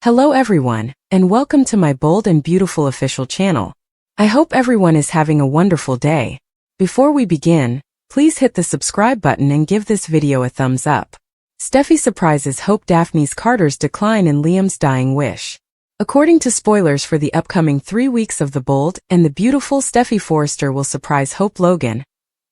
Hello everyone, and welcome to my bold and beautiful official channel. I hope everyone is having a wonderful day. Before we begin, please hit the subscribe button and give this video a thumbs up. Steffy surprises Hope Daphne's Carter's decline in Liam's dying wish. According to spoilers for the upcoming 3 weeks of The Bold and the Beautiful, Steffy Forrester will surprise Hope Logan,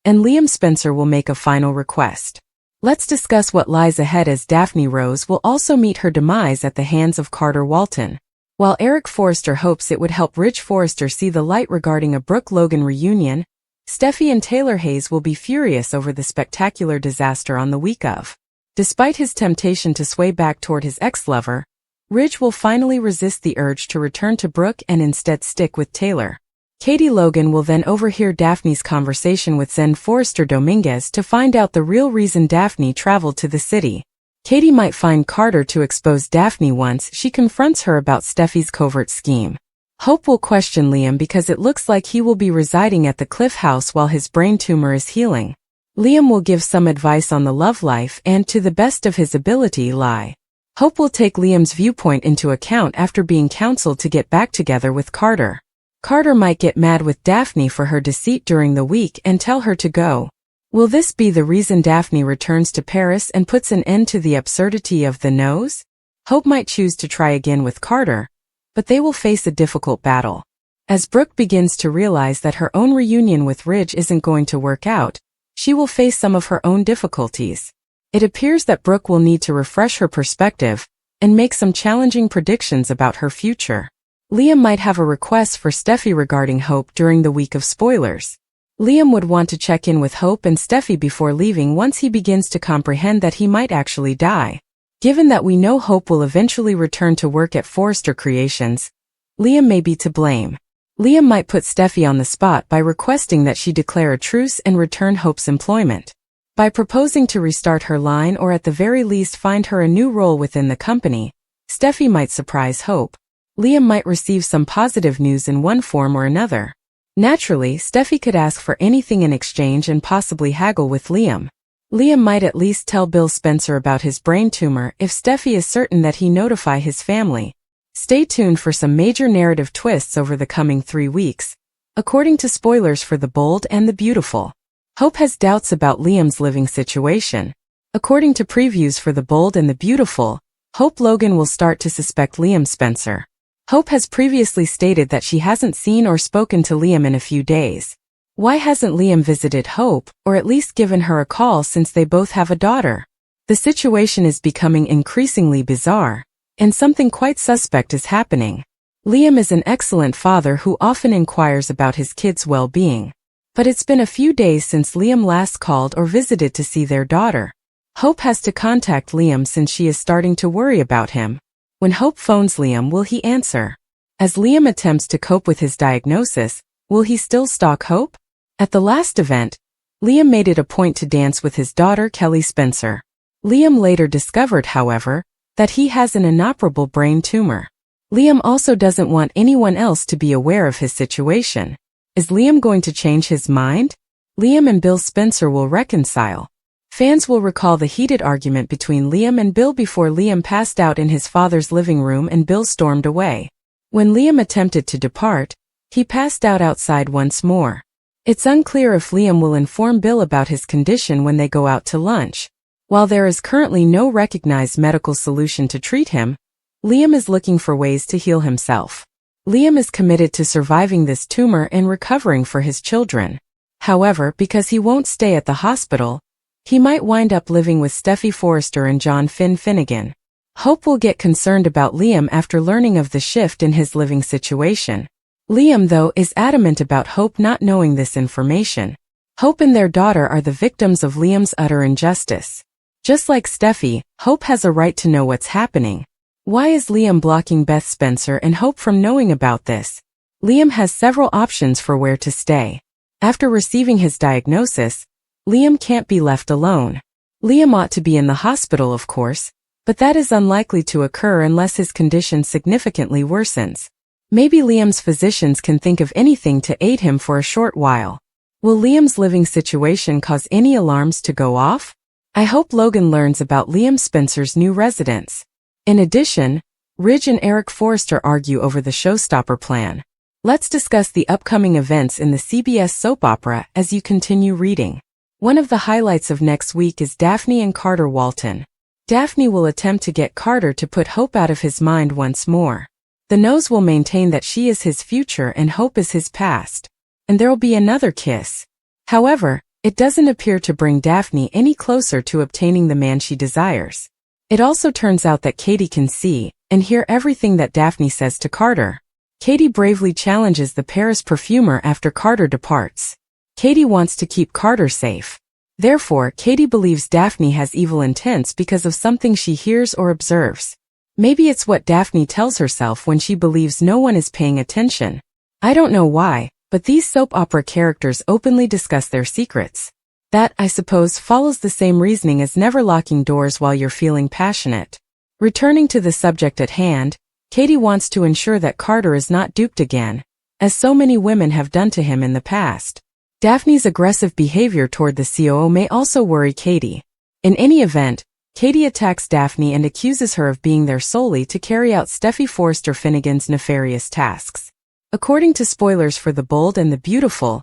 and Liam Spencer will make a final request. Let's discuss what lies ahead as Daphne Rose will also meet her demise at the hands of Carter Walton. While Eric Forrester hopes it would help Ridge Forrester see the light regarding a Brooke-Logan reunion, Steffy and Taylor Hayes will be furious over the spectacular disaster on the week of. Despite his temptation to sway back toward his ex-lover, Ridge will finally resist the urge to return to Brooke and instead stick with Taylor. Katie Logan will then overhear Daphne's conversation with Zen Forrester Dominguez to find out the real reason Daphne traveled to the city. Katie might find Carter to expose Daphne once she confronts her about Steffy's covert scheme. Hope will question Liam because it looks like he will be residing at the Cliff House while his brain tumor is healing. Liam will give some advice on the love life and, to the best of his ability, lie. Hope will take Liam's viewpoint into account after being counseled to get back together with Carter. Carter might get mad with Daphne for her deceit during the week and tell her to go. Will this be the reason Daphne returns to Paris and puts an end to the absurdity of the nose? Hope might choose to try again with Carter, but they will face a difficult battle. As Brooke begins to realize that her own reunion with Ridge isn't going to work out, she will face some of her own difficulties. It appears that Brooke will need to refresh her perspective and make some challenging predictions about her future. Liam might have a request for Steffy regarding Hope during the week of spoilers. Liam would want to check in with Hope and Steffy before leaving once he begins to comprehend that he might actually die. Given that we know Hope will eventually return to work at Forrester Creations, Liam may be to blame. Liam might put Steffy on the spot by requesting that she declare a truce and return Hope's employment. By proposing to restart her line or at the very least find her a new role within the company, Steffy might surprise Hope. Liam might receive some positive news in one form or another. Naturally, Steffy could ask for anything in exchange and possibly haggle with Liam. Liam might at least tell Bill Spencer about his brain tumor if Steffy is certain that he notify his family. Stay tuned for some major narrative twists over the coming 3 weeks. According to spoilers for The Bold and the Beautiful, Hope has doubts about Liam's living situation. According to previews for The Bold and the Beautiful, Hope Logan will start to suspect Liam Spencer. Hope has previously stated that she hasn't seen or spoken to Liam in a few days. Why hasn't Liam visited Hope, or at least given her a call since they both have a daughter? The situation is becoming increasingly bizarre, and something quite suspect is happening. Liam is an excellent father who often inquires about his kids' well-being. But it's been a few days since Liam last called or visited to see their daughter. Hope has to contact Liam since she is starting to worry about him. When Hope phones Liam, will he answer? As Liam attempts to cope with his diagnosis, will he still stalk Hope? At the last event, Liam made it a point to dance with his daughter Kelly Spencer. Liam later discovered, however, that he has an inoperable brain tumor. Liam also doesn't want anyone else to be aware of his situation. Is Liam going to change his mind? Liam and Bill Spencer will reconcile. Fans will recall the heated argument between Liam and Bill before Liam passed out in his father's living room and Bill stormed away. When Liam attempted to depart, he passed out outside once more. It's unclear if Liam will inform Bill about his condition when they go out to lunch. While there is currently no recognized medical solution to treat him, Liam is looking for ways to heal himself. Liam is committed to surviving this tumor and recovering for his children. However, because he won't stay at the hospital, he might wind up living with Steffy Forrester and John Finnegan. Hope will get concerned about Liam after learning of the shift in his living situation. Liam, though, is adamant about Hope not knowing this information. Hope and their daughter are the victims of Liam's utter injustice. Just like Steffy, Hope has a right to know what's happening. Why is Liam blocking Beth Spencer and Hope from knowing about this? Liam has several options for where to stay. After receiving his diagnosis, Liam can't be left alone. Liam ought to be in the hospital, of course, but that is unlikely to occur unless his condition significantly worsens. Maybe Liam's physicians can think of anything to aid him for a short while. Will Liam's living situation cause any alarms to go off? I hope Logan learns about Liam Spencer's new residence. In addition, Ridge and Eric Forrester argue over the showstopper plan. Let's discuss the upcoming events in the CBS soap opera as you continue reading. One of the highlights of next week is Daphne and Carter Walton. Daphne will attempt to get Carter to put Hope out of his mind once more. The Nose will maintain that she is his future and Hope is his past. And there'll be another kiss. However, it doesn't appear to bring Daphne any closer to obtaining the man she desires. It also turns out that Katie can see and hear everything that Daphne says to Carter. Katie bravely challenges the Paris perfumer after Carter departs. Katie wants to keep Carter safe. Therefore, Katie believes Daphne has evil intents because of something she hears or observes. Maybe it's what Daphne tells herself when she believes no one is paying attention. I don't know why, but these soap opera characters openly discuss their secrets. That, I suppose, follows the same reasoning as never locking doors while you're feeling passionate. Returning to the subject at hand, Katie wants to ensure that Carter is not duped again, as so many women have done to him in the past. Daphne's aggressive behavior toward the COO may also worry Katie. In any event, Katie attacks Daphne and accuses her of being there solely to carry out Steffy Forrester Finnegan's nefarious tasks. According to spoilers for The Bold and the Beautiful,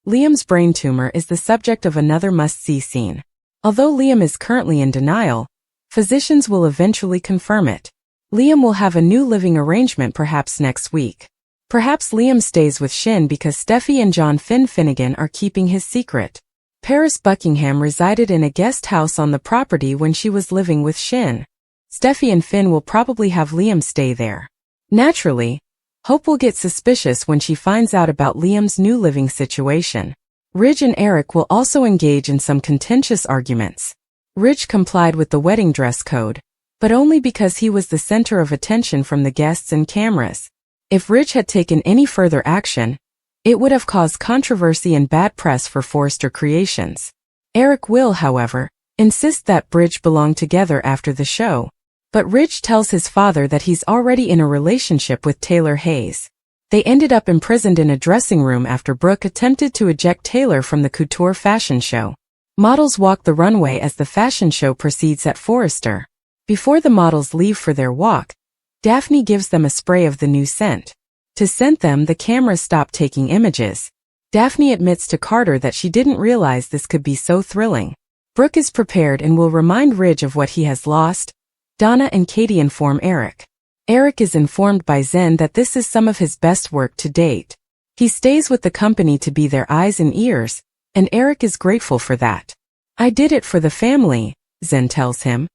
Liam's brain tumor is the subject of another must-see scene. Although Liam is currently in denial, physicians will eventually confirm it. Liam will have a new living arrangement perhaps next week. Perhaps Liam stays with Shin because Steffy and John Finnegan are keeping his secret. Paris Buckingham resided in a guest house on the property when she was living with Shin. Steffy and Finn will probably have Liam stay there. Naturally, Hope will get suspicious when she finds out about Liam's new living situation. Ridge and Eric will also engage in some contentious arguments. Ridge complied with the wedding dress code, but only because he was the center of attention from the guests and cameras. If Ridge had taken any further action, it would have caused controversy and bad press for Forrester Creations. Eric will, however, insist that Ridge belong together after the show. But Ridge tells his father that he's already in a relationship with Taylor Hayes. They ended up imprisoned in a dressing room after Brooke attempted to eject Taylor from the couture fashion show. Models walk the runway as the fashion show proceeds at Forrester. Before the models leave for their walk, Daphne gives them a spray of the new scent. To scent them, the cameras stop taking images. Daphne admits to Carter that she didn't realize this could be so thrilling. Brooke is prepared and will remind Ridge of what he has lost. Donna and Katie inform Eric. Eric is informed by Zen that this is some of his best work to date. He stays with the company to be their eyes and ears, and Eric is grateful for that. I did it for the family, Zen tells him.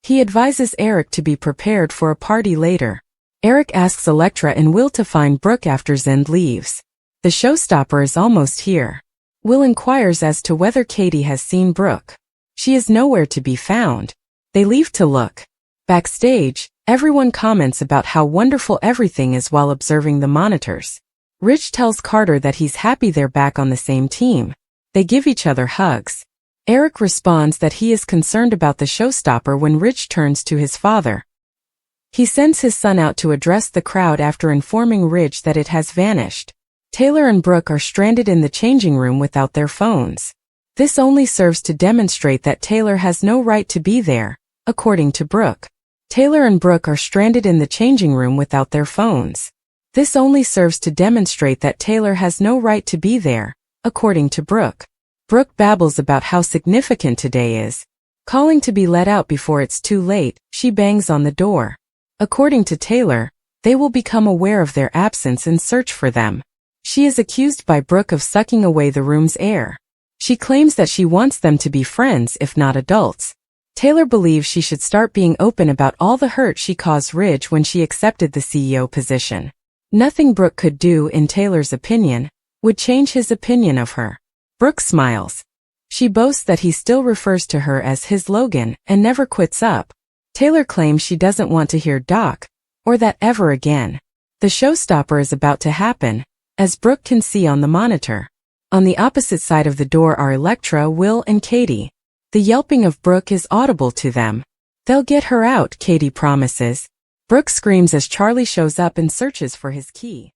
He advises Eric to be prepared for a party later. Eric asks Elektra and Will to find Brooke after Zen leaves. The showstopper is almost here. Will inquires as to whether Katie has seen Brooke. She is nowhere to be found. They leave to look. Backstage, everyone comments about how wonderful everything is while observing the monitors. Ridge tells Carter that he's happy they're back on the same team. They give each other hugs. Eric responds that he is concerned about the showstopper when Ridge turns to his father. He sends his son out to address the crowd after informing Ridge that it has vanished. Taylor and Brooke are stranded in the changing room without their phones. This only serves to demonstrate that Taylor has no right to be there, according to Brooke. Taylor and Brooke are stranded in the changing room without their phones. This only serves to demonstrate that Taylor has no right to be there, according to Brooke. Brooke babbles about how significant today is. Calling to be let out before it's too late, she bangs on the door. According to Taylor, they will become aware of their absence and search for them. She is accused by Brooke of sucking away the room's air. She claims that she wants them to be friends if not adults. Taylor believes she should start being open about all the hurt she caused Ridge when she accepted the CEO position. Nothing Brooke could do, in Taylor's opinion, would change his opinion of her. Brooke smiles. She boasts that he still refers to her as his Logan and never quits up. Taylor claims she doesn't want to hear Doc, or that ever again. The showstopper is about to happen, as Brooke can see on the monitor. On the opposite side of the door are Elektra, Will, and Katie. The yelping of Brooke is audible to them. They'll get her out, Katie promises. Brooke screams as Charlie shows up and searches for his key.